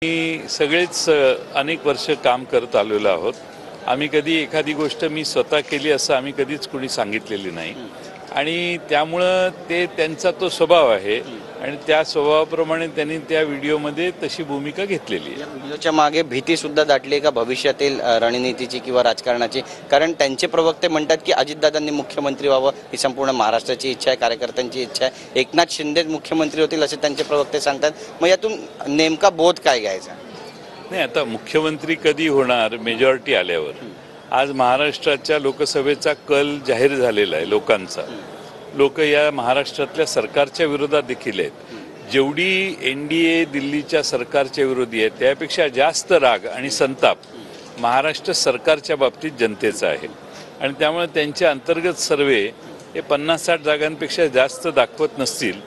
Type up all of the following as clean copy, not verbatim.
मी सगळेच अनेक वर्ष काम करत आलेलो आहोत. आम्ही कधी एखादी गोष्ट मी स्वतः केली असं आम्ही कधीच कोणी सांगितलेली नाही आणि त्यामुळं ते त्यांचा तो स्वभाव आहे आणि त्या स्वभावाप्रमाणे त्यांनी त्या व्हिडिओमध्ये तशी भूमिका घेतलेली आहे. व्हिडिओच्या मागे भीती सुद्धा दाटली का भविष्यातील रणनीतीची किंवा राजकारणाची? कारण त्यांचे प्रवक्ते म्हणतात की अजितदादांनी मुख्यमंत्री व्हावं ही संपूर्ण महाराष्ट्राची इच्छा आहे, कार्यकर्त्यांची इच्छा आहे. एकनाथ शिंदे मुख्यमंत्री होतील असे त्यांचे प्रवक्ते सांगतात. मग यातून नेमका बोध काय घ्यायचा? नाही, आता मुख्यमंत्री कधी होणार मेजॉरिटी आल्यावर. आज महाराष्ट्राच्या लोकसभेचा कल जाहीर झालेला आहे लोकांचा. लोक या महाराष्ट्रातल्या सरकारच्या विरोधात देखील आहेत. जेवढी NDA दिल्लीच्या सरकारच्या विरोधी आहे त्यापेक्षा जास्त राग आणि संताप महाराष्ट्र सरकारच्या बाबतीत जनतेचा आहे आणि त्यामुळे त्यांचे अंतर्गत सर्वे हे 50-60 जागांपेक्षा जास्त दाखवत नसतील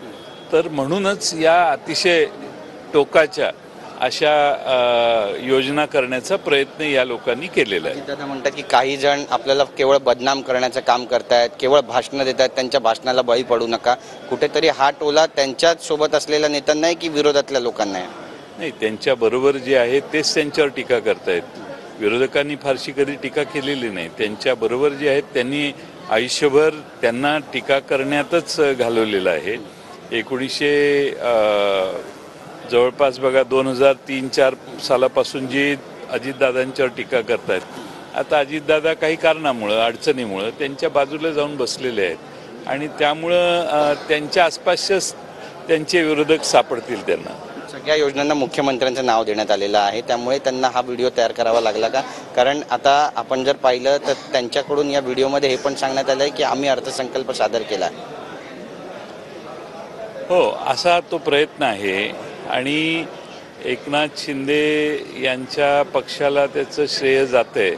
तर म्हणूनच या अतिशय टोकाच्या अशा योजना करण्याचा प्रयत्न या लोकांनी केलेला आहे. दादा म्हणतात की काही जण आपल्याला केवळ बदनाम करण्याचं काम करतायत, केवळ भाषणं देतात, त्यांच्या भाषणाला बळी पडू नका. कुठेतरी हा टोला त्यांच्याच सोबत असलेल्या नेत्यांना आहे की विरोधातल्या लोकांना आहे? नाही, त्यांच्या बरोबर जे आहे तेच त्यांच्यावर टीका करतायत. विरोधकांनी फारशी कधी टीका केलेली नाही. त्यांच्या बरोबर जे आहेत त्यांनी आयुष्यभर त्यांना टीका करण्यातच घालवलेलं आहे. जवळपास बघा 2003-04 सालापासून जी अजितदादांच्यावर टीका करतायत, आता अजितदादा काही कारणामुळं अडचणीमुळं त्यांच्या बाजूला जाऊन बसलेले आहेत आणि त्यामुळं त्यांच्या आसपासच त्यांचे विरोधक सापडतील. त्यांना सगळ्या योजनांना मुख्यमंत्र्यांचं नाव देण्यात आलेलं आहे, त्यामुळे त्यांना हा व्हिडिओ तयार करावा लागला का? कारण आता आपण जर पाहिलं तर त्यांच्याकडून या व्हिडिओमध्ये हे पण सांगण्यात आलं आहे की आम्ही अर्थसंकल्प सादर केला. हो, असा तो प्रयत्न आहे आणि एकनाथ शिंदे यांच्या पक्षाला त्याचं श्रेय जातंय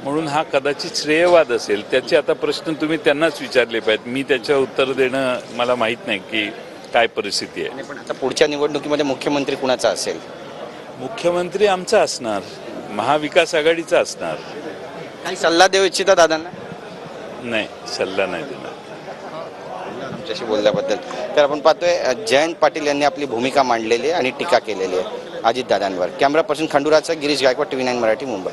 म्हणून हा कदाचित श्रेयवाद असेल. त्याचे आता प्रश्न तुम्ही त्यांनाच विचारले पाहिजेत. मी त्याच्यावर उत्तर देणं मला माहीत नाही की काय परिस्थिती आहे. पण आता पुढच्या निवडणुकीमध्ये मुख्यमंत्री कुणाचा असेल? मुख्यमंत्री आमचा असणार, महाविकास आघाडीचा असणार. काही सल्ला देऊ इच्छिता दादांना? नाही, सल्ला नाही देणार. आमच्याशी बोलल्याबद्दल. तर आपण पाहतोय जयंत पाटील यांनी आपली भूमिका मांडलेली आहे आणि टीका केलेली आहे अजितदादांवर. कॅमेरा पर्सन खंडूराचा गिरीश गायकवाड, TV9 मराठी, मुंबई.